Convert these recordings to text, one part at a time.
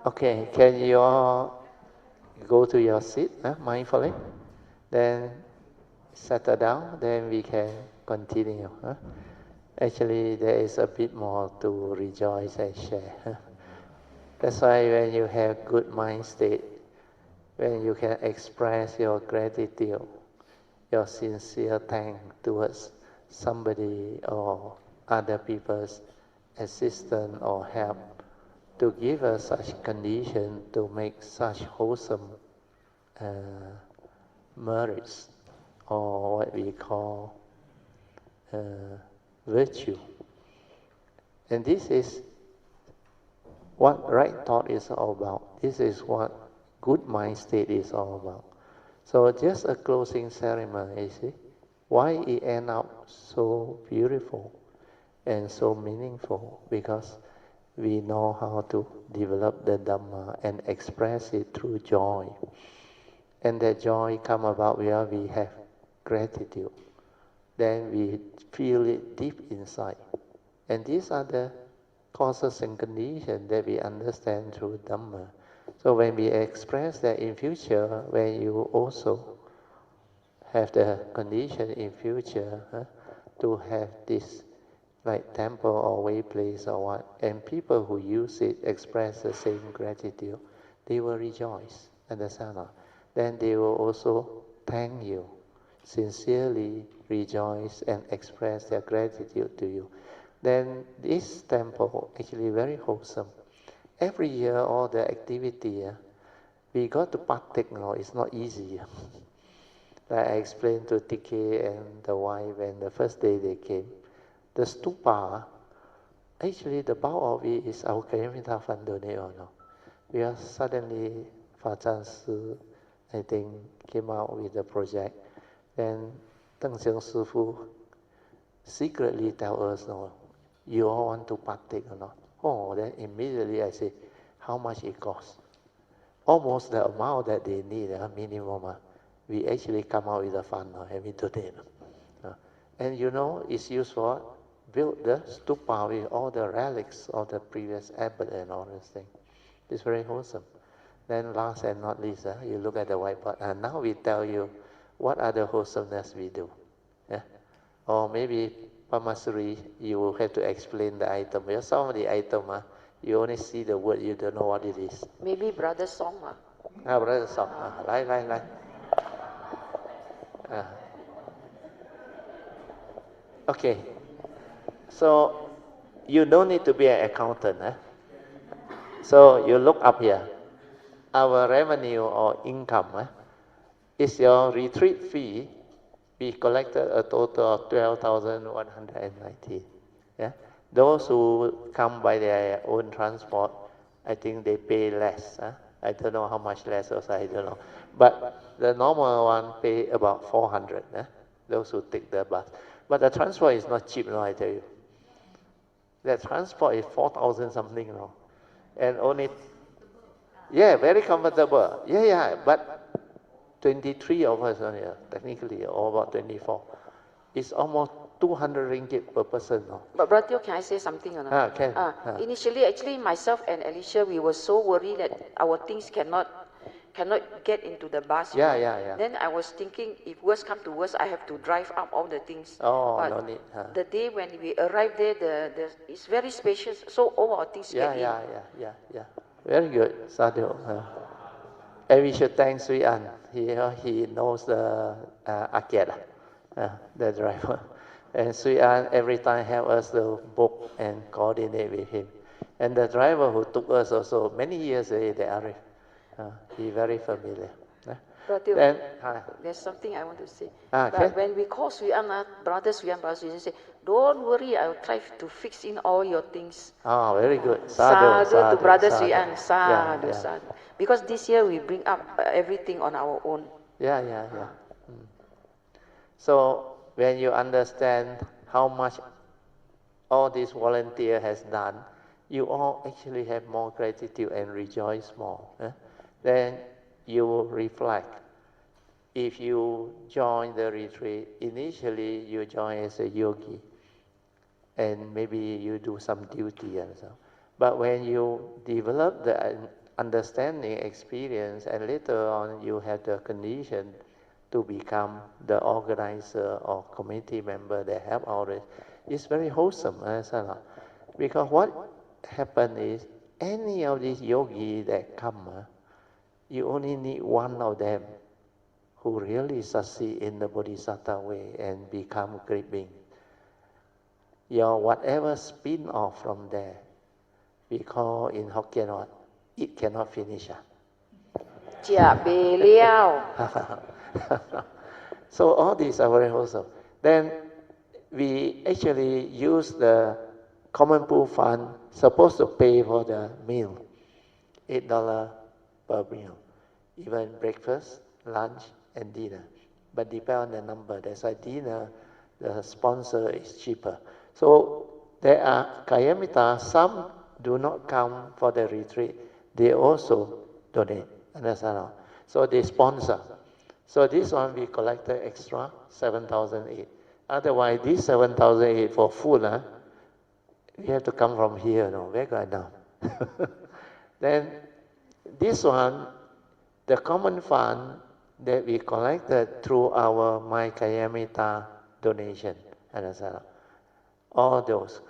Okay, can you all go to your seat mindfully? Then settle down, then we can continue. Actually, there is a bit more to rejoice and share. That's why when you have good mind state, when you can express your gratitude, your sincere thanks towards somebody or other people's assistance or help to give us such condition to make such wholesome uh, merits or what we call virtue. And this is what right thought is all about. This is what good mind state is all about. So just a closing ceremony, you see, why it end up so beautiful and so meaningful? Because we know how to develop the Dhamma and express it through joy. And that joy come about where we have gratitude. Then we feel it deep inside. And these are the causes and conditions that we understand through Dhamma. So when we express that in future, when you also have the condition in future to have this like temple or way place or what, and people who use it express the same gratitude, they will rejoice, understand? Then they will also thank you, sincerely rejoice and express their gratitude to you. Then this temple actually very wholesome. Every year all the activity, we got to partake now, it's not easy. Like I explained to TK and the wife when the first day they came, the stupa, actually the bulk of it is our Kayamita Fund donate or no. Because suddenly Fa Si, I think, came out with the project. Then Deng Xiong Sifu secretly tell us, no, you all want to partake or not? Oh, then immediately I say, how much it costs? Almost the amount that they need, minimum. We actually come out with a fund and we donate. And you know, it's used for build the stupa with all the relics of the previous abbot and all these things. It's very wholesome. Then last and not least, you look at the whiteboard, and now we tell you what other wholesomeness we do. Yeah? Or maybe Pamasuri, you will have to explain the item. Because some of the item, you only see the word, you don't know what it is. Maybe brother song. Brother song. Like. Uh, okay. So you don't need to be an accountant. So you look up here. Our revenue or income is your retreat fee. We collected a total of 12,190. Yeah? Those who come by their own transport, I think they pay less. I don't know how much less also, I don't know. But the normal one pay about 400. Those who take the bus. But the transport is not cheap, no, I tell you. The transport is 4,000 something, no. And only, yeah, very comfortable. Yeah, but 23 of us only, technically, or about 24. It's almost 200 ringgit per person. No? But brother, can I say something or not? Can. Initially, actually, myself and Alicia, we were so worried that our things cannot get into the bus. Yeah. Then I was thinking, if worst come to worst, I have to drive up all the things. Oh, but no need. The day when we arrived there, it's very spacious, so all our things get in. Yeah. Very good, Sadhu. And we should thank Sui An. He knows the Akyat, the driver. And Sui An every time help us to book and coordinate with him. And the driver who took us also many years already, Arif, he very familiar. Brother, there's something I want to say. But when we call Suyan, brother Suyan, say, don't worry, I'll try to fix in all your things. Oh, very good. Sadhu to brother Suyan. Sadhu. Because this year we bring up everything on our own. Yeah. So when you understand how much all this volunteer has done, you all actually have more gratitude and rejoice more. Then you will reflect. If you join the retreat, initially you join as a yogi, and maybe you do some duty and so. But when you develop the understanding, experience, and later on you have the condition to become the organizer or committee member that help all this. It's very wholesome, because what happened is any of these yogis that come, you only need one of them who really succeed in the bodhisattva way and become great being. Your whatever spin off from there, we call in Hokkien what? It cannot finish. So all these are very wholesome. Then we actually use the common pool fund, supposed to pay for the meal, $8 per meal, even breakfast, lunch, and dinner. But depend on the number. That's why dinner, the sponsor is cheaper. So there are Kayamita, some do not come for the retreat. They also donate. Understand? So they sponsor. So this one we collected extra 7,008. Otherwise, this 7,008 for food, we have to come from here. No, where go now? Then this one, the common fund that we collected through our My Kayamita donation. Understand? All those.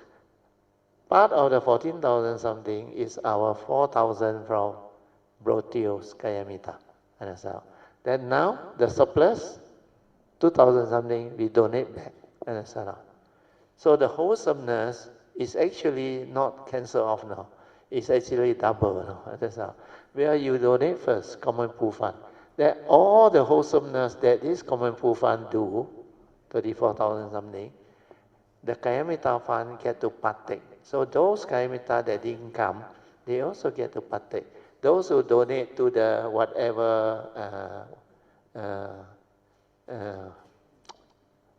Part of the 14,000 something is our 4,000 from Brotios Kayamita. Understand? Then now the surplus, 2,000 something, we donate back. Understand? So the wholesomeness is actually not cancelled off now. It's actually double now. Understand? Where you donate first, common pool fund. That all the wholesomeness that this common pool fund do, 34,000 something, the Kayamita fund get to partake. So those Kayamita that didn't come, they also get to partake. Those who donate to the whatever,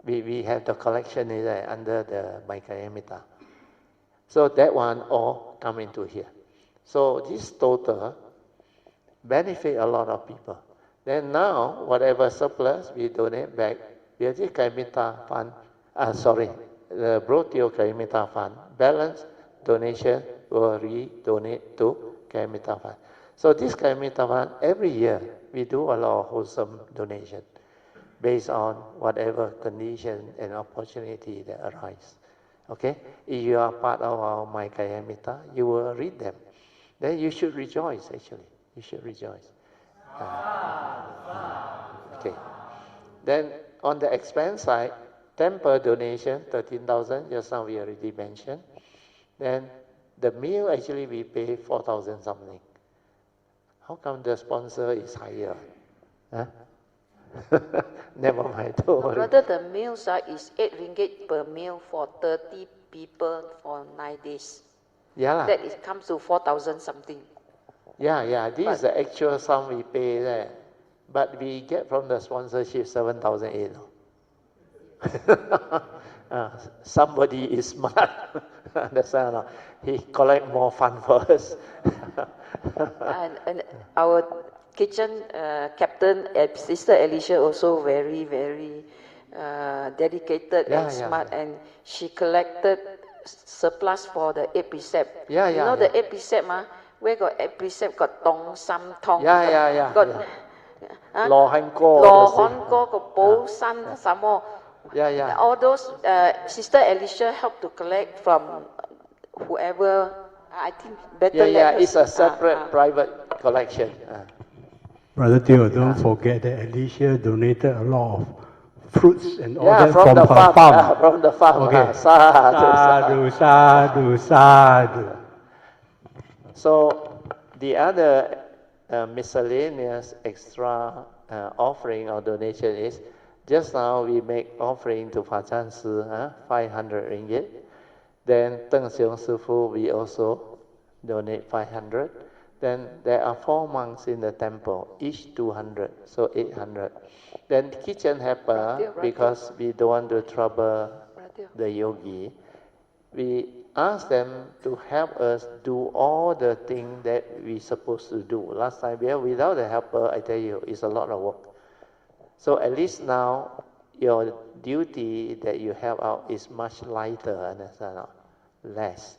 we have the collection is under the My Kayamita. So that one all come into here. So this total benefit a lot of people. Then now, whatever surplus we donate back, we have this Kayamita fund, the Brotio Kayamita fund, balance donation will re-donate to Kayamita fund. So this Kayamita fund, every year, we do a lot of wholesome donation based on whatever condition and opportunity that arise. Okay? If you are part of our My Kayamita, you will read them. Then you should rejoice, actually. You should rejoice. Okay. Then on the expense side, temple donation, 13,000, just now we already mentioned. Then the meal, actually, we pay 4,000 something. How come the sponsor is higher? Huh? Never mind. Brother, the meal side is 8 ringgit per meal for 30 people for 9 days. Yeah. That it comes to 4,000 something. Yeah. This is the actual sum we pay there. But we get from the sponsorship 7,008. Somebody is smart. Understand? He collect more fund for us. and our kitchen captain, Sister Alicia, also very, very dedicated and smart. And she collected surplus for the 8 precept. The 8 precept, where got 8 precept, got tong, sam, tong. Got Lo Han Ko, got Bo San, some more. All those, Sister Alicia helped to collect from whoever, I think better. It's a separate private collection. Brother Teo, don't forget that Alicia donated a lot of fruits and all that from her farm. From the farm. Okay. Sadhu. So the other miscellaneous extra offering or donation is, just now we make offering to Fachan Si, 500 ringgit. Then Deng Xiong Sifu, we also donate 500. Then there are 4 monks in the temple, each 200, so 800. Then kitchen helper, because we don't want to trouble the yogi, we ask them to help us do all the things that we supposed to do. Last time, without the helper, I tell you, it's a lot of work. So at least now, your duty that you help out is much lighter, understand? Less.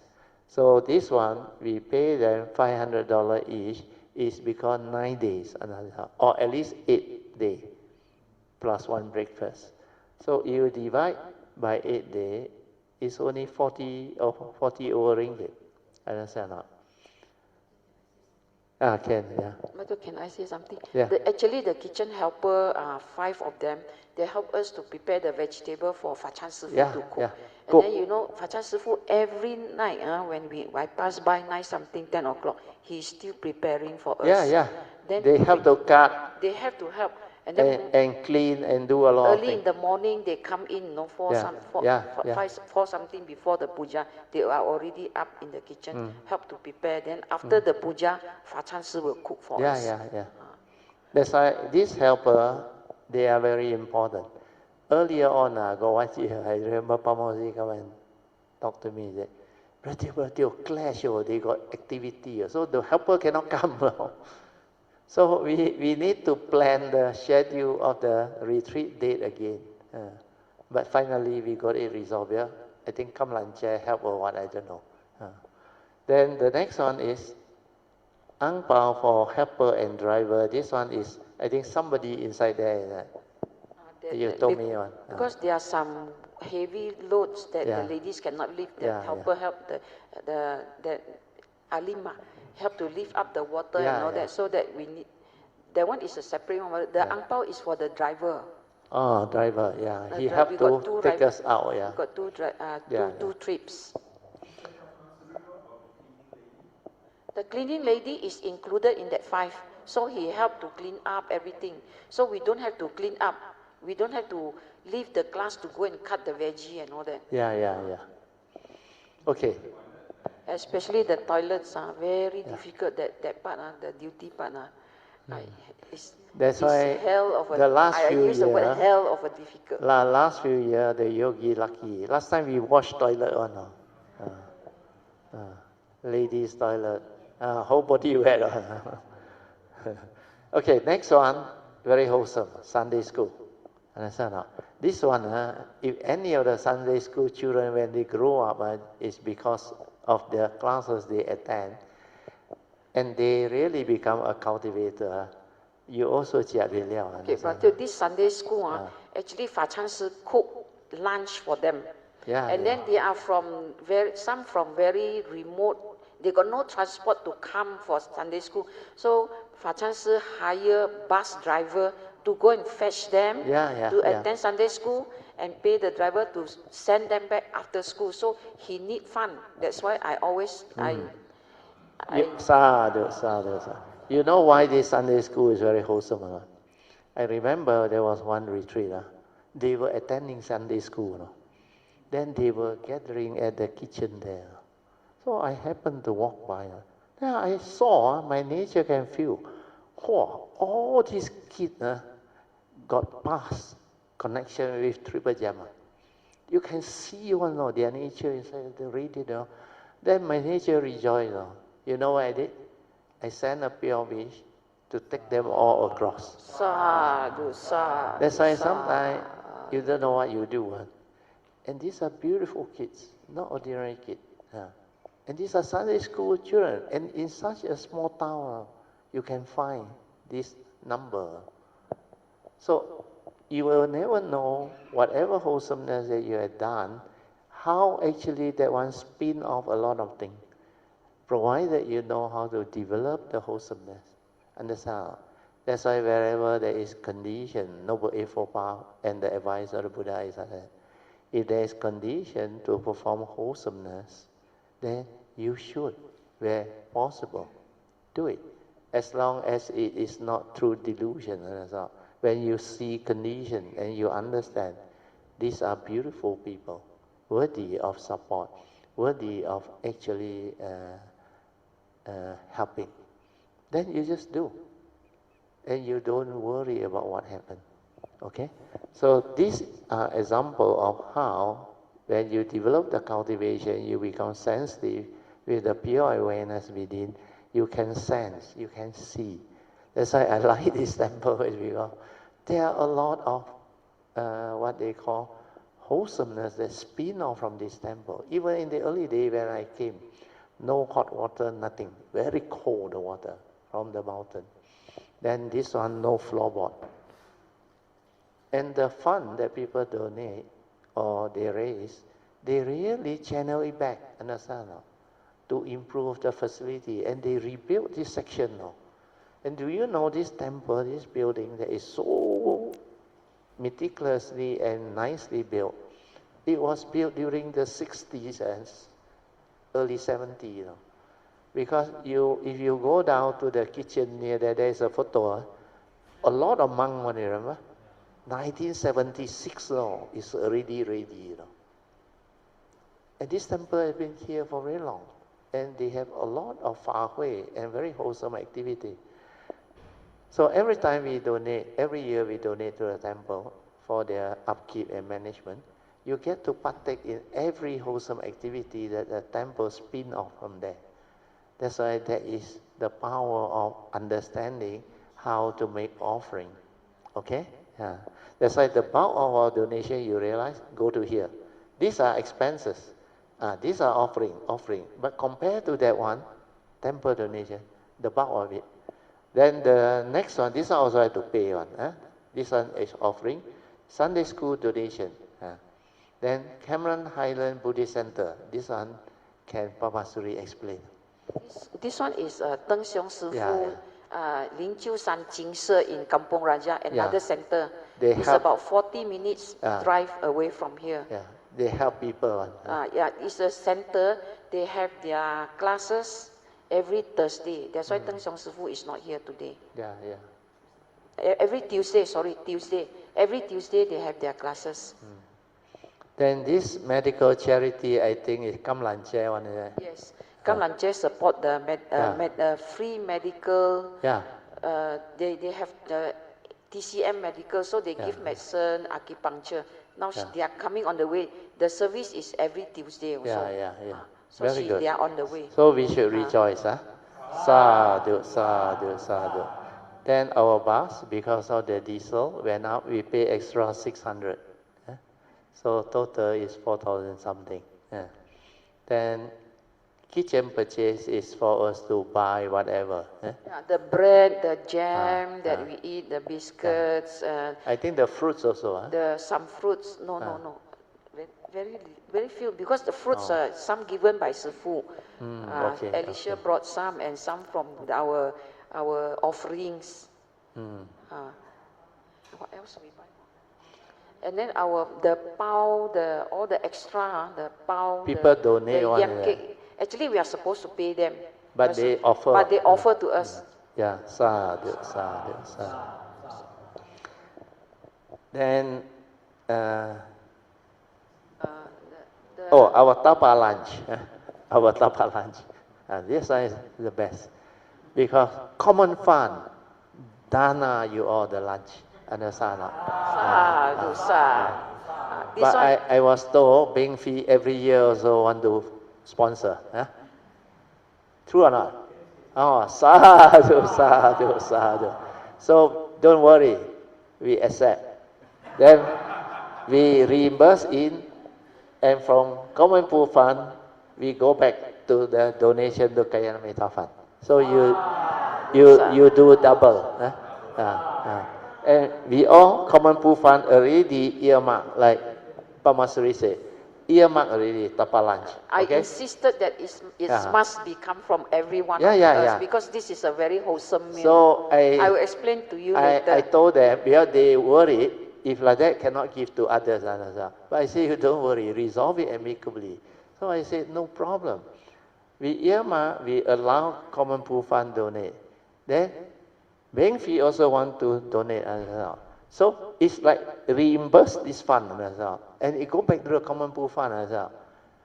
So this one, we pay them $500 each. is because 9 days, or at least 8 days, plus one breakfast. So you divide by 8 days, it's only 40 or 40 over ringgit. Understand or not? Can, yeah. But can I say something? Yeah. Actually, the kitchen helper, 5 of them, they help us to prepare the vegetable for Fachan Sifu to cook. Yeah. And then, you know, Fachan Sifu, every night, when I pass by 9 something, 10 o'clock, he's still preparing for us. Yeah. Then They have to cut. They have to help. And then and clean and do a lot of early things. in the morning, they come in, you know, for something before the puja. They are already up in the kitchen, help to prepare. Then after the puja, Fachan Si will cook for us. Yeah. That's why this helper, they are very important. Earlier on, got one year, I remember Pamosi come and talk to me. He said, Brother, clash, they got activity. So the helper cannot come. So we need to plan the schedule of the retreat date again. But finally, we got it resolved. Yeah? I think Kamlan Chair help or what, I don't know. Then the next one is Ang Pao for helper and driver. This one is, I think somebody inside there. You told me one. Because there are some heavy loads that the ladies cannot lift. The helper help the Alima help to lift up the water and all that. So that we need. That one is a separate one. The Ang Pao is for the driver. Oh, driver, yeah. He helped to take us out, yeah. We got two trips. The cleaning lady is included in that 5. So he helped to clean up everything. So we don't have to clean up. We don't have to leave the class to go and cut the veggie and all that. Yeah. Okay. Especially the toilets are very difficult. That part, the duty part, That's why hell of a, the last few years, the word hell of a difficult. Last few years, the yogi lucky. Last time we washed toilet on, ladies' toilet, whole body wet. Okay, next one, very wholesome, Sunday school. Understand? This one, if any of the Sunday school children, when they grow up, it's because of the classes they attend, and they really become a cultivator. You also Okay, but this Sunday school, actually Fachan Si cook lunch for them. And then they are some from very remote. They got no transport to come for Sunday school. So Fachan Si hire bus driver to go and fetch them to attend Sunday school and pay the driver to send them back after school. So he need fun. That's why I always Sadhu. You know why this Sunday school is very wholesome? I remember there was one retreat. They were attending Sunday school. Then they were gathering at the kitchen there. So I happened to walk by. Now I saw, my nature can feel, all these kids got past connection with Triple Jama. You can see their nature inside the radio. Then my nature rejoiced. You know what I did? I sent a pure wish to take them all across. Sadhu. That's why sometimes you don't know what you do. And these are beautiful kids, not ordinary kids. And these are Sunday school children. And in such a small town, you can find this number. So you will never know, whatever wholesomeness that you have done, how actually that one spin off a lot of things. Provided you know how to develop the wholesomeness. Understand? That's why wherever there is condition, Noble Eightfold Path and the advice of the Buddha is that if there is condition to perform wholesomeness, then you should, where possible, do it. As long as it is not through delusion. When you see condition and you understand, these are beautiful people, worthy of support, worthy of actually helping, then you just do. And you don't worry about what happened. Okay? So these are examples of how, when you develop the cultivation, you become sensitive with the pure awareness within, you can sense, you can see. That's why I like this temple, because there are a lot of what they call wholesomeness that spin off from this temple. Even in the early day when I came, no hot water, nothing. Very cold water. from the mountain. Then this one, no floorboard. And the fund that people donate or they raise, they really channel it back, understand? To improve the facility, and they rebuilt this section now. And do you know this temple, this building that is so meticulously and nicely built? It was built during the 60s and early 70s, you know. Because if you go down to the kitchen near there, there's a photo. A lot of monks, remember? 1976 now is already ready, you know. And this temple has been here for very long. And they have a lot of fahui and very wholesome activity. So every time we donate, every year we donate to the temple for their upkeep and management, you get to partake in every wholesome activity that the temple spin off from there. That's why that is the power of understanding how to make offering. Okay? Yeah. That's why the bulk of our donation, you realize, go to here. These are expenses. These are offering. But compared to that one, temple donation, the bulk of it. Then the next one, this one also have to pay one. This one is offering. Sunday school donation. Then Cameron Highland Buddhist Center. This one can Papa Suri explain. This one is Deng Xiong Sifu Lin Jiu San Jing Se in Kampong Raja, another center. It's about 40 minutes drive away from here. Yeah, they help people. It's a center. They have their classes every Thursday. That's why Deng Xiong Sifu is not here today. Every Tuesday. Every Tuesday they have their classes. Then this medical charity, I think, is Kam Lan Che one. Yes, Kam Lan Che support the free medical. They have the TCM medical, so they give medicine, acupuncture. Now they are coming on the way. The service is every Tuesday also. So very good. They are on the way. So we should rejoice, Sadhu, sadhu, sadhu. Then our bus, because of the diesel went up, we pay extra 600. So total is 4,000 something. Then kitchen purchase is for us to buy whatever. The bread, the jam that we eat, the biscuits. I think the fruits also. Some fruits. No. Very few, because the fruits are some given by Sifu. Alicia brought some, and some from our offerings. What else we buy? And then all the extra, the pao, people donate the yam cake. Actually, we are supposed to pay them. But they offer. But they offer to us. Sadhu. Then, our tapa lunch. Our tapa lunch. This one is the best. Because common fund, dana you all the lunch. Understand? But I was told Beng Fee every year also want to sponsor. True or not? Sadhu. So don't worry, we accept. Then we reimburse in, and from Common Pool Fund, we go back to the donation to Kayana Metta Fund. So you do double. And we all Common Pool Fund already earmarked, like Pamasuri said, earmarked already tapa lunch. I insisted that it must become from everyone of us, because this is a very wholesome meal. So I will explain to you later. I told them, because they worried, if like that cannot give to others. But I said, you don't worry, resolve it amicably. So I said, no problem. We earmark, we allow Common Pool Fund donate. Then Beng Fee also want to donate as well. So it's like reimburse this fund as well. And it go back to the Common Pool Fund as well.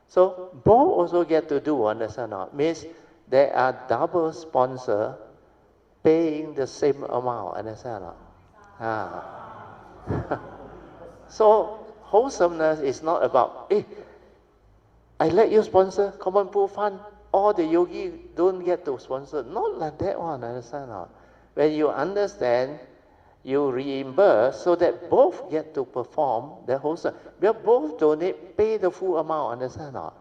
So both also get to do, understand not? Means there are double sponsor paying the same amount, understand not? So wholesomeness is not about, I let you sponsor Common Pool Fund, all the yogi don't get to sponsor. Not like that one, understand not? When you understand, you reimburse so that both get to perform the wholesome. We both donate, pay the full amount, understand not?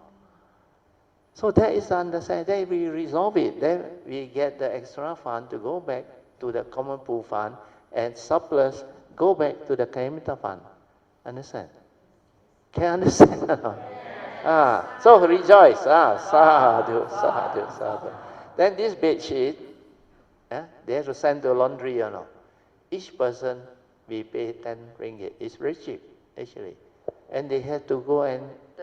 So that is the understanding. Then we resolve it. Then we get the extra fund to go back to the common pool fund, and surplus go back to the Kayamita fund. Understand? Can understand or not? So rejoice. Sadhu, sadhu, sadhu. Then this bed sheet, they have to send to laundry or not. Each person, we pay 10 ringgit. It's very cheap, actually. And they have to go and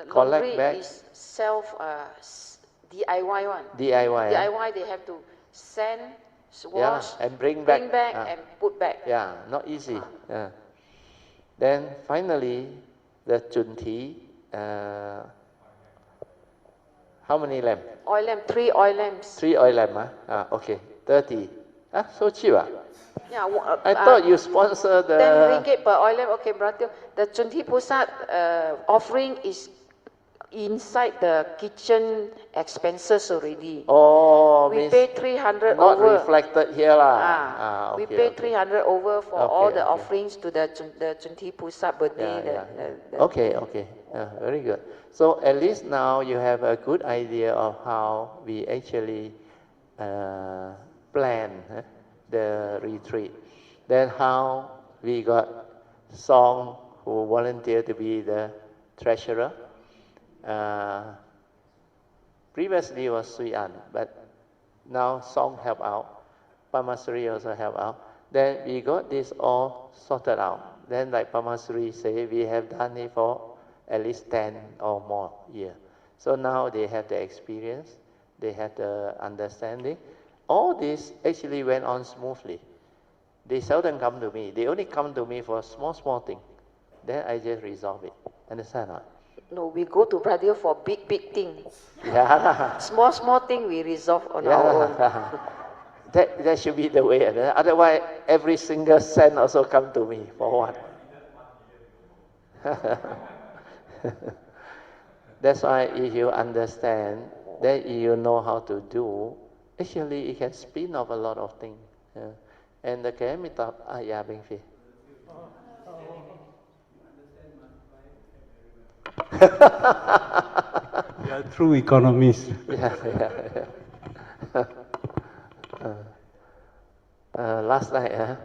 collect back. Is self DIY one. DIY. They have to send, wash, and bring back and put back. Yeah, not easy. Then finally, the chunti. How many lamp? Oil lamp, 3 oil lamps. 3 oil lamp, okay, 30. So cheap, Yeah, I thought you sponsor the... 10 ringgit per oil lamp. Okay, brother. The Chunti Pusat offering is inside the kitchen expenses already. Oh, we pay 300 not over. Reflected here lah. We pay 300 over for all the offerings to the Chunti Pusat birthday. Okay. Very good. So at least now you have a good idea of how we actually plan the retreat. Then how we got Song, who volunteered to be the treasurer. Previously was Sui An, but now Song help out. Pamasuri also help out. Then we got this all sorted out. Then like Pamasuri say, we have done it for at least 10 or more years. So now they have the experience, they have the understanding. All this actually went on smoothly. They seldom come to me. They only come to me for small thing. Then I just resolve it. Understand or not? No, we go to Brazil for big things. Yeah. Small thing we resolve on our own. That should be the way. Otherwise, every single cent also come to me. For what? That's why if you understand, then you know how to do, actually it can spin off a lot of things. And the Kayamita, Bing Fi. You are true economists. Last night,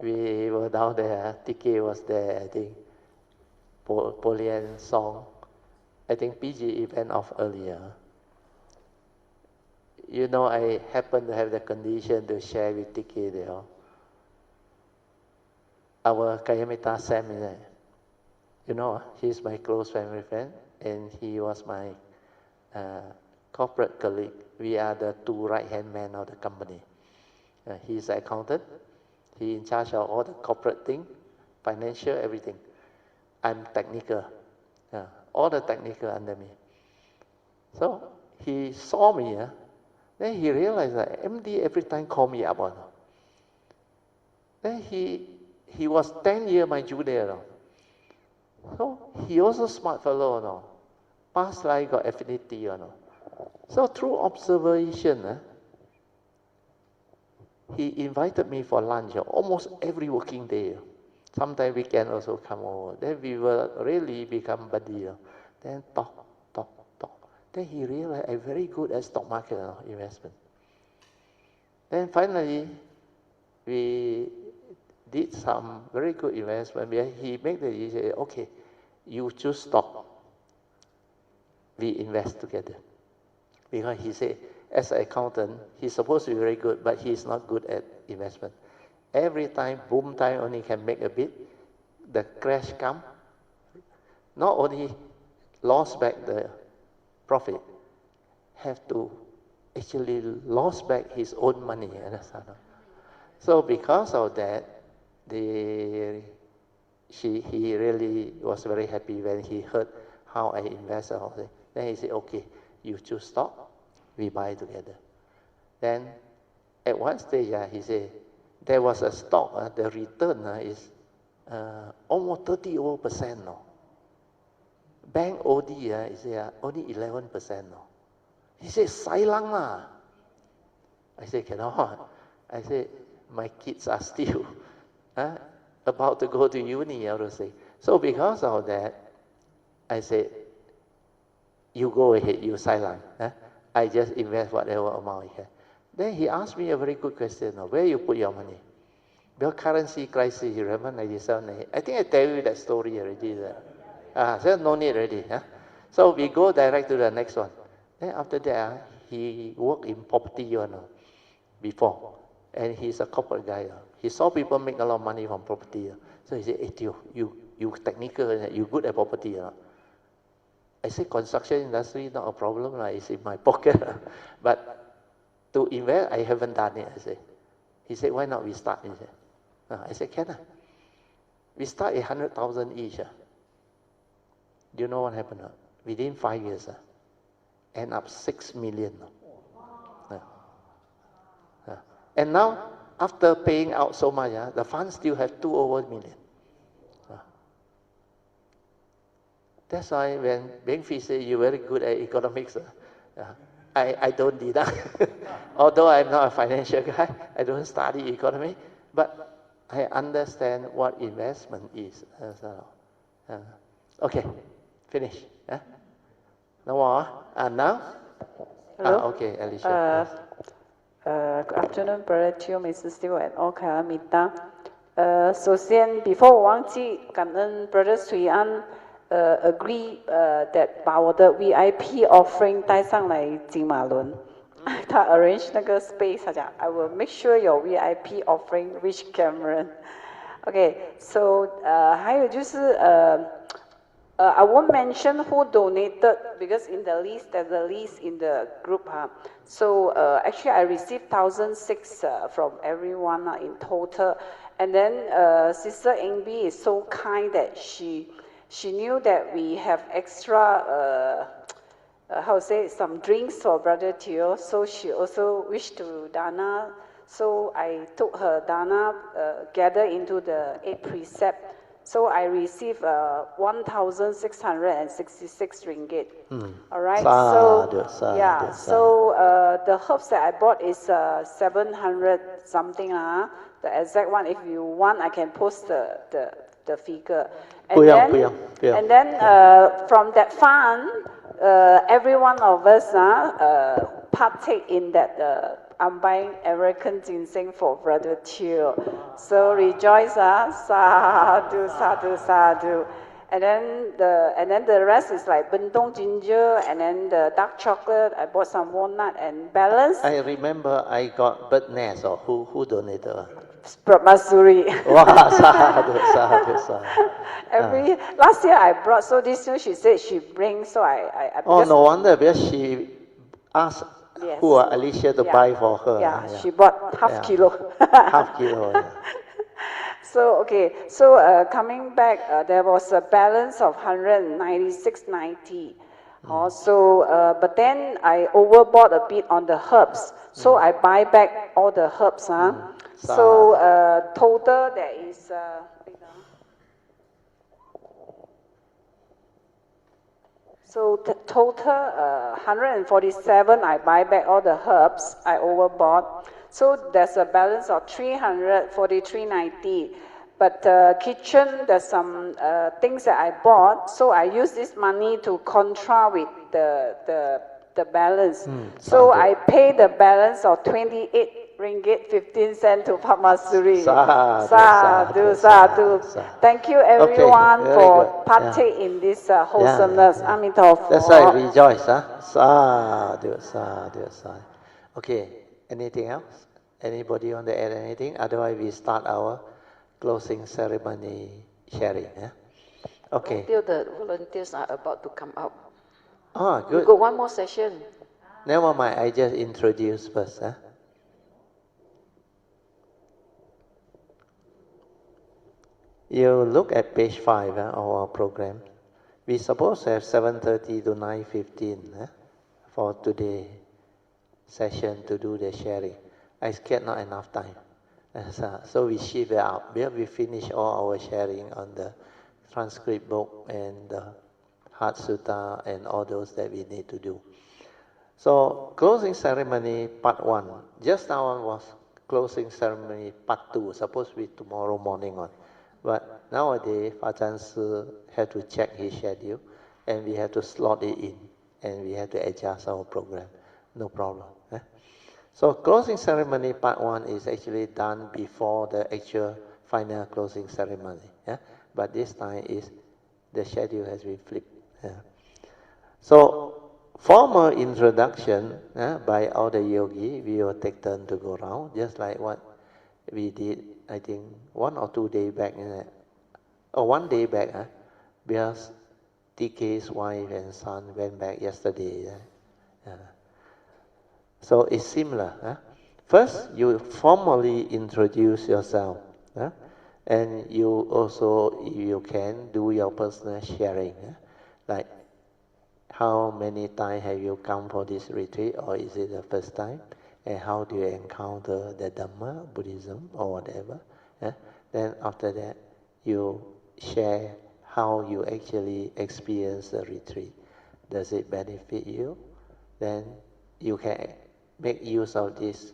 we were down there. TK was there, I think. Polian song. I think PG event of earlier. You know, I happen to have the condition to share with TK there. Our Kayamita seminar. You know, he's my close family friend, and he was my corporate colleague. We are the 2 right-hand men of the company. He's an accountant. He's in charge of all the corporate thing, financial, everything. I'm technical. All the technical under me. So he saw me. Then he realized that MD every time call me up. Then he was 10 years my junior. So he also smart fellow. Past life got affinity. So through observation, he invited me for lunch almost every working day. Sometimes weekend also come over. Then we will really become buddy. Then talk. Then he realized I'm very good at stock market investment. Then finally, we did some very good investment. He made the decision, okay, you choose stock. We invest together. Because he said, as an accountant, he's supposed to be very good, but he's not good at investment. Every time, boom time only can make a bit. The crash come. Not only lost back the profit, have to actually lost back his own money. So because of that, he really was very happy when he heard how I invest. Then he said, okay, you choose stock, we buy together. Then at one stage, he said, there was a stock, the return is almost 30%. Bank OD is only 11%. He said, sai lang lah. I said, cannot. I said, my kids are still about to go to uni, I would say. So because of that, I said, you go ahead, you sai lang. I just invest whatever amount I have. Then he asked me a very good question, where you put your money? Because currency crisis, you remember 97, I think I tell you that story already. So no need already. Huh? So we go direct to the next one. Then after that, he worked in property before. And he's a corporate guy. He saw people make a lot of money from property. So he said, hey, Tio, you technical, you good at property. I said, construction industry, not a problem. It's in my pocket. But to invest, I haven't done it. I say. He said, why not we start? He said. I said, can I? We start 100,000 each. Do you know what happened? Within 5 years, end up 6 million. And now, after paying out so much, the fund still have 2 over million. That's why when Beng Fee said you're very good at economics, I don't deduct. Although I'm not a financial guy, I don't study economy, but I understand what investment is. Okay, finish. No more? Now? Hello. Okay, Alicia. Good afternoon, Brother Teo, Mrs. Teo, and all Kalamita. 首先 ，before 我忘记，感恩 Brother 水安agree that 把我的 VIP offering 带上来金马伦。他 arrange 那个 space， 他讲 I will make sure your VIP offering reach Cameron. Okay, so 还有就是I won't mention who donated because in the list there's a list in the group. So actually I received 1,006 from everyone in total, and then Sister Ingbi is so kind that she knew that we have extra how to say some drinks for Brother Teo, so she also wished to Dana. So I took her Dana gather into the 8 precept. So I received 1,666 ringgit. All right. So the herbs that I bought is 700 something. The exact one, if you want, I can post the figure. And then from that fund, every one of us partake in that. I'm buying American ginseng for Brother Teo. So rejoice, sadhu, sadhu, sadhu. And then the rest is like bentong ginger, and then the dark chocolate. I bought some walnut and balance. I remember I got bird nest, or who donated? Masuri. Wow, sadhu, sadhu, sadhu. Last year I brought, so this year she said she brings, so I oh, no wonder, because she asked. Yes. Who Alicia to buy for her? Yeah, she bought half kilo. Half kilo. So okay, so coming back, there was a balance of 196.90. So, but then I overbought a bit on the herbs, so I buy back all the herbs. So total there is. So the total 147, I buy back all the herbs I overbought. So there's a balance of 343.90. But kitchen, there's some things that I bought. So I use this money to contra with the balance. So I pay the balance of 28 ringgit 15 cents to Pamasuri. Sadhu, sadhu. Thank you everyone for partake in this wholesomeness. Amitabha. That's why I rejoice. Sadhu, sadhu, sadhu. Okay, anything else? Anybody want to add anything? Otherwise we start our closing ceremony sharing. Okay. Until the volunteers are about to come out. Oh, good. We got one more session. Never mind, I just introduce first. You look at page 5 of our program. We supposed to have 7:30 to 9:15 for today session to do the sharing. I scared not enough time. So we shift it out. We finish all our sharing on the transcript book and the Heart Sutta and all those that we need to do. So closing ceremony part 1. Just now was closing ceremony part 2. Supposed to be tomorrow morning on. But nowadays, Fajan Si had to check his schedule and we have to slot it in and we have to adjust our program. no problem. So closing ceremony part 1 is actually done before the actual final closing ceremony. But this time is the schedule has been flipped. So formal introduction by all the yogi, we will take turn to go around, just like what we did, I think, 1 or 2 days back. Or 1 day back, because TK's wife and son went back yesterday. So it's similar. First, you formally introduce yourself. And you also, if you can, do your personal sharing. Like, how many times have you come for this retreat, or is it the first time? And how do you encounter the Dhamma, Buddhism, or whatever? Then after that, you share how you actually experience the retreat. Does it benefit you? Then you can make use of this,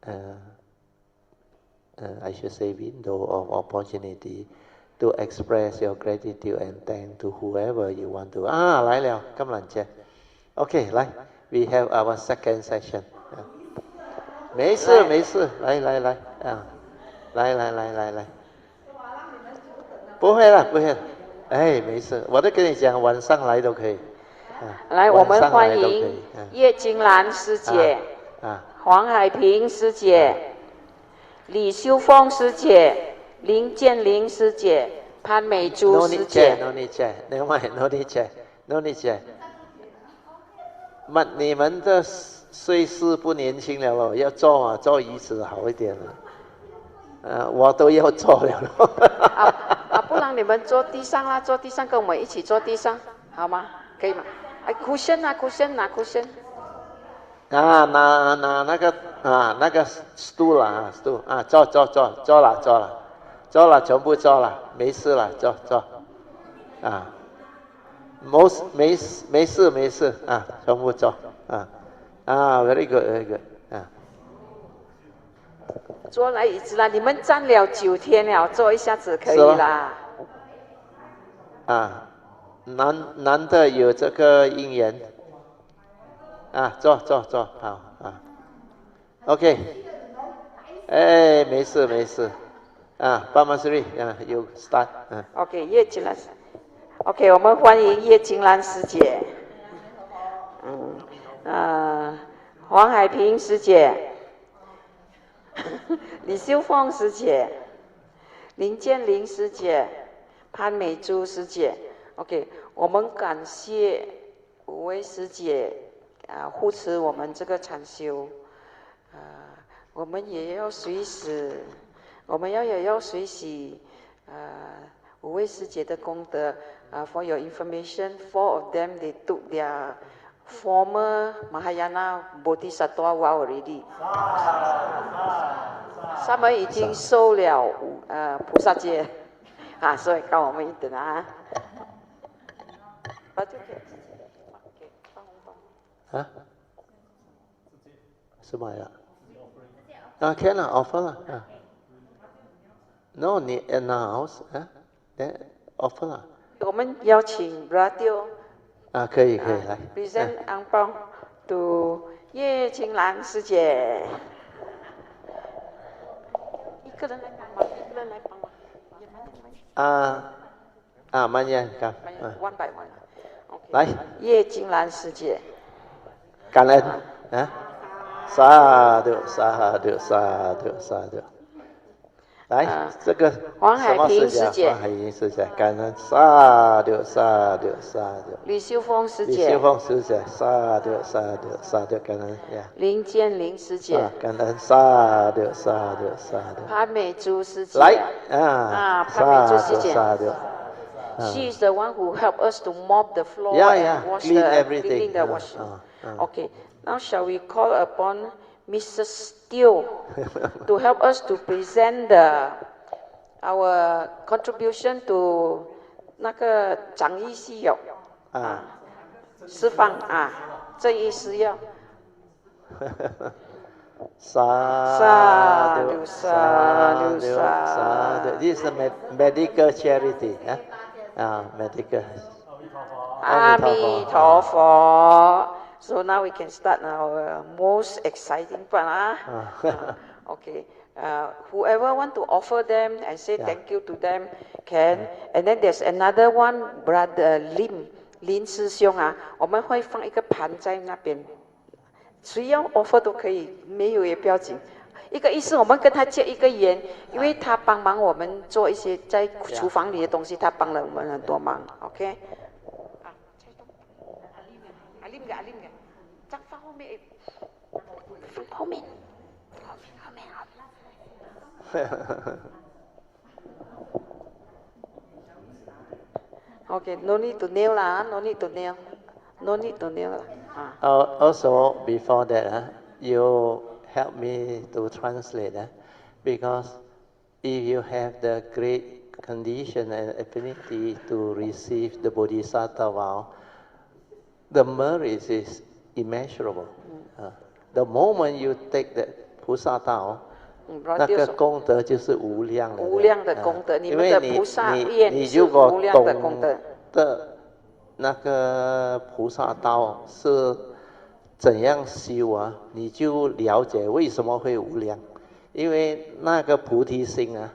I should say, window of opportunity to express your gratitude and thanks to whoever you want to. 来了，今日姐。Okay, 来 we have our second session. 没事没事，来不会了不会了，没事，我都跟你讲，晚上来都可以。来，我们欢迎叶金兰师姐、黄海平师姐、李秀凤师姐、林建玲师姐、潘美珠师姐。No need chair, never mind, no need chair, no need chair. 你们的岁数不年轻了咯，要坐坐椅子好一点了。我都要坐了。不然你们坐地上啦，坐地上跟我们一起坐地上，好吗？可以吗？cushion 拿 cushion。拿那个 stool 啦，stool 坐了，全部坐了，没事了，坐。没事全部坐very good 坐来椅子啦，你们站了9天了，坐一下子可以啦。难得有这个因缘坐好OK 没事Pamasri you start OK 叶金兰OK 我们欢迎叶金兰师姐黄海平师姐李秀凤师姐林建玲师姐潘美珠师姐 OK 我们感谢5位师姐护持我们这个禅修我们也要随喜5位师姐的功德for your information 4 of them they took their former Mahayana Bodhisattva vow already 他们已经受了菩萨戒所以跟我们一等什么呀可以了 offer 了No, 你 announce then offer 了我们邀请 Radio 可以来 present 安包 to 叶青兰师姐一个人来帮忙慢点看one by one 来叶金兰师姐感恩萨埵来这个黄海平师姐感恩萨埵李秀凤师姐萨埵感恩林建玲师姐感恩萨埵潘美珠师姐来潘美珠师姐She is the one who helped us to mop the floor and wash cleaning the washing. Okay, now shall we call upon Mrs. Teo to help us to present our contribution to 那个长义西有释放正义施药。Sadhu. This is a medical charity. medical 阿弥陀佛， So now we can start our most exciting part. Okay. Whoever want to offer them and say thank you to them can. And then there's another one, Brother Lin 师兄啊，我们会放一个盘在那边，谁要 offer 都可以，没有也不要紧。一个意思，我们跟他借一个缘，因为他帮忙我们做一些在厨房里的东西，他帮了我们很多忙。OK。阿林嘅，再放后面，放后面。Okay, no need to kneel lah, no need to kneel. No need to kneel. Also, before that, you help me to translate, because if you have the great condition and affinity to receive the Bodhisattva vow, the merit is immeasurable. The moment you take the Pusa vow, 那个功德就是无量的，无量的功德。你们的菩萨愿是如果无量的功德。的那个菩萨道是怎样修啊？你就了解为什么会无量，因为那个菩提心啊，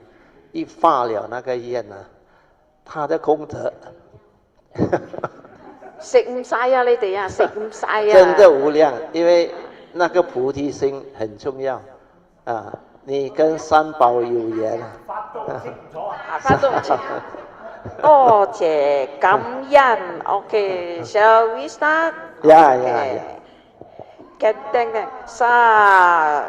一发了那个愿啊，他的功德食唔晒啊！你哋啊，食唔晒啊！真的无量，因为那个菩提心很重要啊。你跟三宝有缘啊！發動清楚。多謝感恩。OK, shall we start? Yeah. Get them. 3。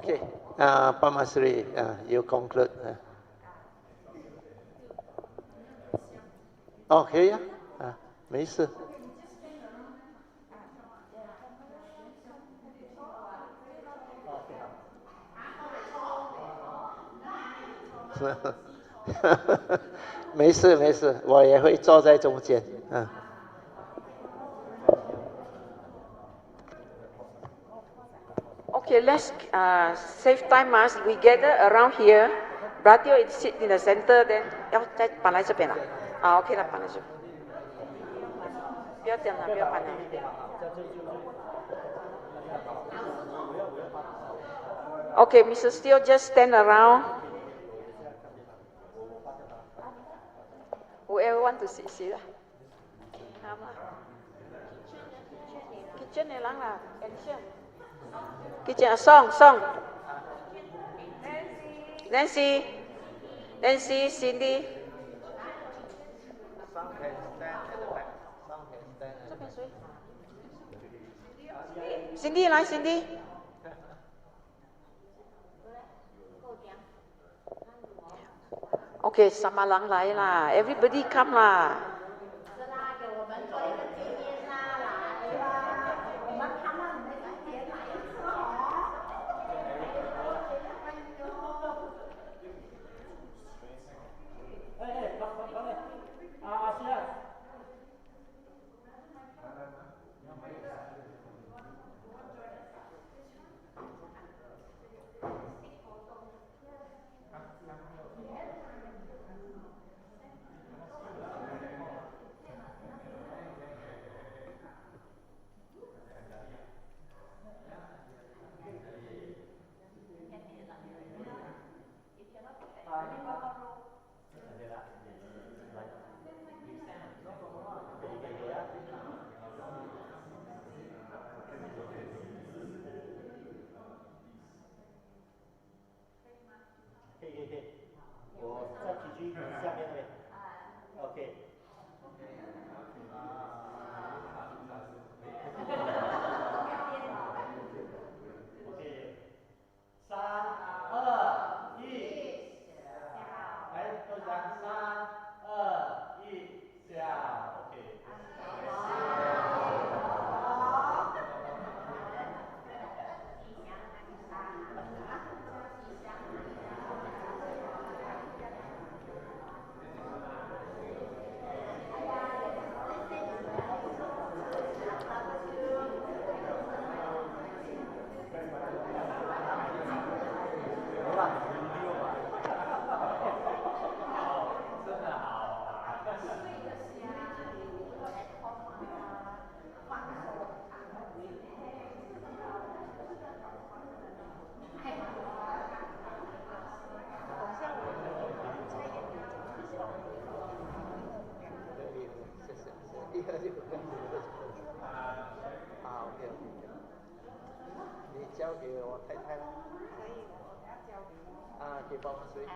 OK， Pamasri， you conclude。哦，可以啊，没事。没事没事，我也会坐在中间。Okay, let's save time. We gather around here. Brother sit in the center, then 要再搬来这边了。OK 了，搬来这边。不要这样了，不要搬了。Okay, Mr. Steele, just stand around. Whoever want to sit, sit lah. Kitchen ni lang lah. Kitchen, song. Nancy, Cindy. Cindy 来 Cindy。OK， sama lang 来啦 ，everybody come 啦。交给我太太了。可以，我要交给你。给帮忙谁？谢谢。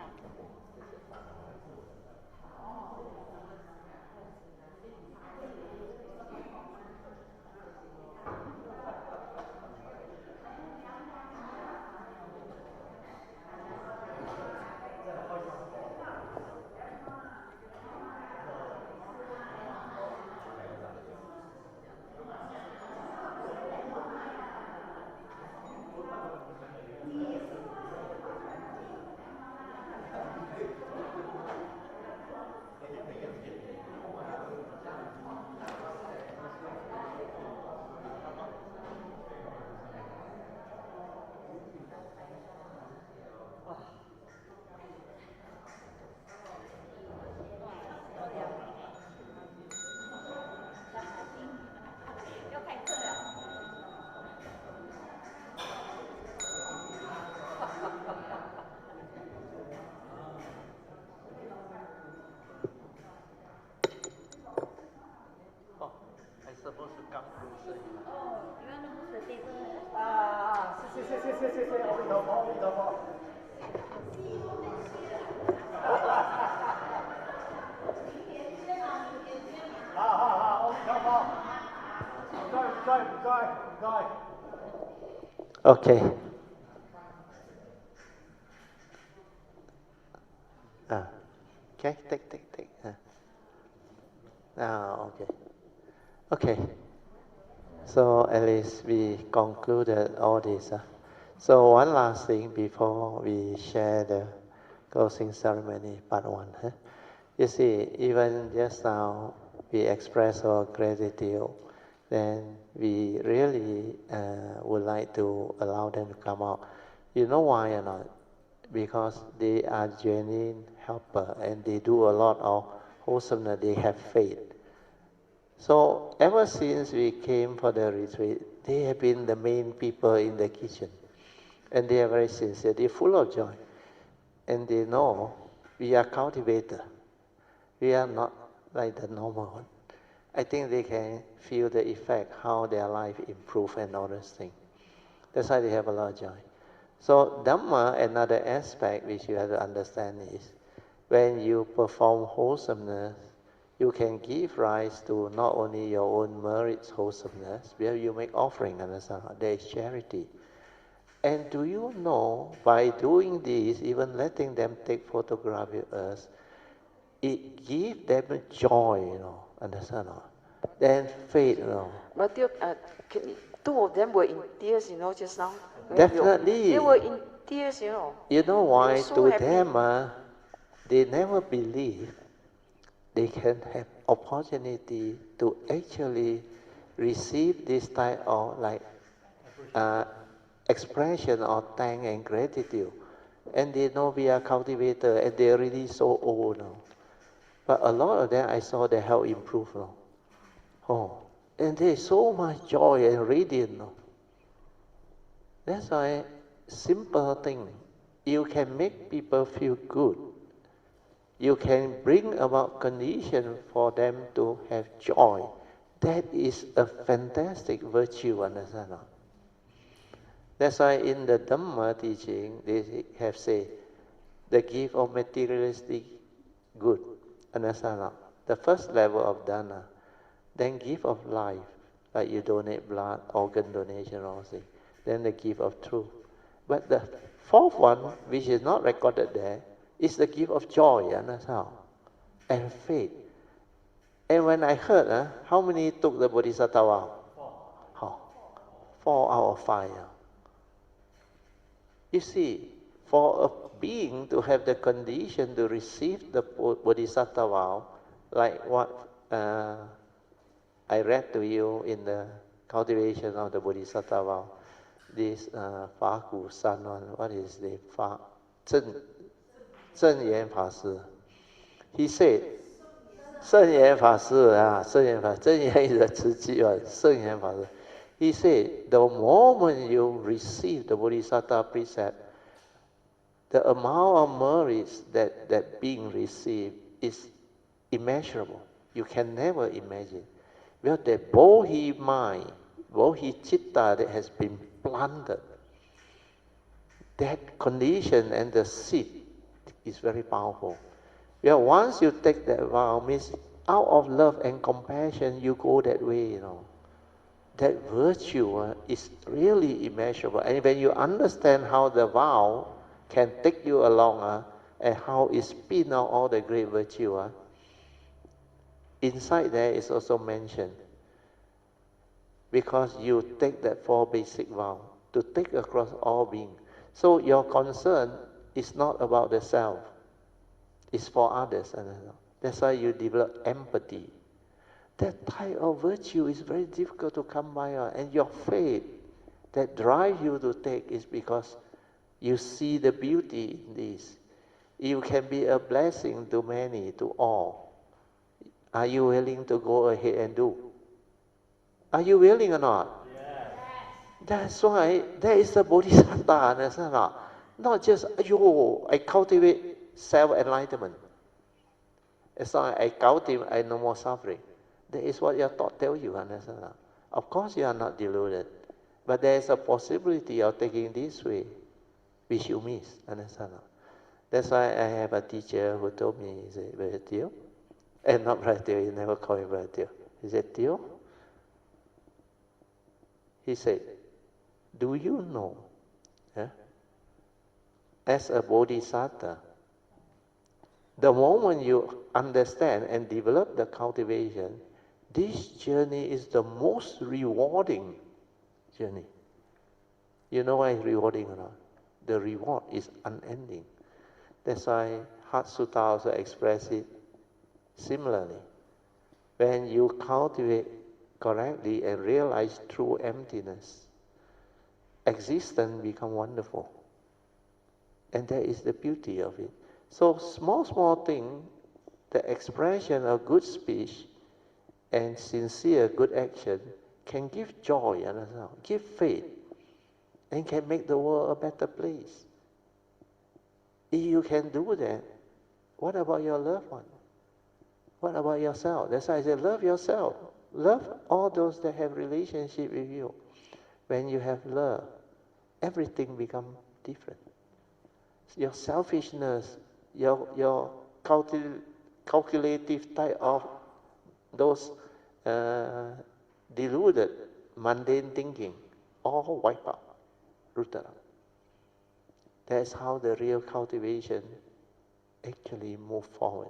OK。Okay, take. Okay. Okay. So at least we concluded all this. So one last thing before we share the closing ceremony, part one. You see, even just now we express our gratitude, then we really would like to allow them to come out. You know why or not? Because they are genuine helper and they do a lot of wholesomeness, they have faith. So ever since we came for the retreat, they have been the main people in the kitchen. And they are very sincere, they're full of joy. And they know we are cultivator. We are not like the normal one. I think they can feel the effect, how their life improve and all those things. That's why they have a lot of joy. So Dhamma, another aspect which you have to understand is, when you perform wholesomeness, you can give rise to not only your own merits, wholesomeness, where you make offering, understand? There is charity. And do you know, by doing this, even letting them take photograph with us, it gives them joy, understand? Then faith, But two of them were in tears, just now. Definitely. They were in tears, You know They were why? so To happy. them, they never believe they can have opportunity to actually receive this type of expression of thanks and gratitude. And they know we are cultivator and they're really so old now. But a lot of them, I saw their health improve now. Oh, and there's so much joy and radiance now. That's why simple thing, you can make people feel good. You can bring about condition for them to have joy. That is a fantastic virtue, understand? That's why in the Dhamma teaching, they have said, the gift of materialistic good, understand? The first level of dana, then gift of life, like you donate blood, organ donation, all things. Then the gift of truth. But the fourth one, which is not recorded there, is the gift of joy, understand? And faith. And when I heard, how many took the Bodhisattva vow? Oh, 4 out of 5. You see, for a being to have the condition to receive the Bodhisattva vow, like what I read to you in the cultivation of the Bodhisattva vow, this Fa Gu San one, what is the Fa? Zhen Yan Fa Shi. He said, 圣严法师圣严法师 is a 慈济 one, 圣严法师. He said, the moment you receive the Bodhisattva precept, the amount of merits that being received is immeasurable. You can never imagine. Well, the Bodhi mind, Bodhi Chitta that has been planted, that condition and the seed is very powerful. Well, once you take that vow, means out of love and compassion, you go that way, That virtue is really immeasurable. And when you understand how the vow can take you along and how it spin out all the great virtue, inside there is also mentioned. Because you take that 4 basic vow to take across all beings. So your concern is not about the self. It's for others. That's why you develop empathy. That type of virtue is very difficult to come by. And your faith that drives you to take is because you see the beauty in this. You can be a blessing to many, to all. Are you willing to go ahead and do? Are you willing or not? Yes. That's why there is a bodhisattva, understand? Not just, I cultivate self-enlightenment. As long as I cultivate, I no more suffering. That is what your thought tells you, understand? Of course you are not deluded. But there is a possibility of taking this way, which you miss, understand? That's why I have a teacher who told me, he said, Brother Teo, and not Brother Teo, he never called me Brother Teo. He said, Teo, he said, do you know, as a bodhisattva, the moment you understand and develop the cultivation, this journey is the most rewarding journey. You know why it's rewarding or not? The reward is unending. That's why Heart Sutta also expresses it similarly. When you cultivate correctly and realize true emptiness, existence becomes wonderful. And that is the beauty of it. So small thing, the expression of good speech and sincere good action can give joy, give faith, and can make the world a better place. If you can do that, what about your loved one? What about yourself? That's why I say love yourself. Love all those that have relationship with you. When you have love, everything becomes different. Your selfishness, your calculative type of those deluded, mundane thinking, all wipe out, rooted out. That's how the real cultivation actually move forward.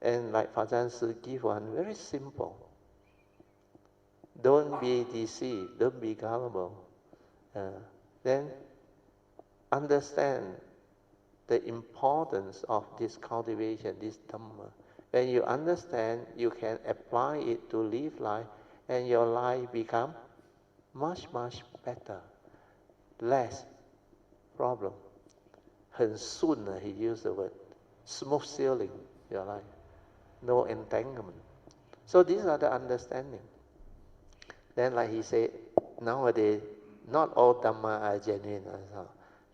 And like Fazan Si give one, very simple. Don't be deceived, don't be gullible. Then understand the importance of this cultivation, this Dhamma. When you understand, you can apply it to live life, and your life become much better, less problem. 很顺, he used the word, smooth sailing your life, no entanglement. So these are the understanding. Then like he said, nowadays, not all Dhamma are genuine.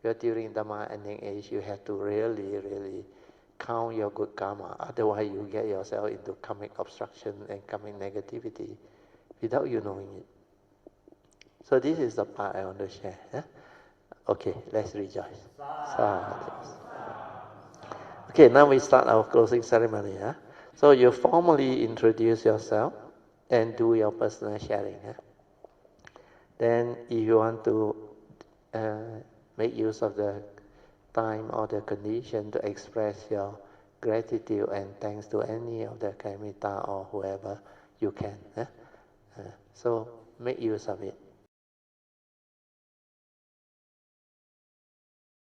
Because during Dhamma ending age, you have to really count your good karma. Otherwise, you get yourself into karmic obstruction and karmic negativity without you knowing it. So this is the part I want to share. Yeah? Okay, let's rejoice. Sadhu. Okay, now we start our closing ceremony. Yeah? So you formally introduce yourself and do your personal sharing. Yeah? Then if you want to make use of the time or the condition to express your gratitude and thanks to any of the Kaimita or whoever you can. So make use of it.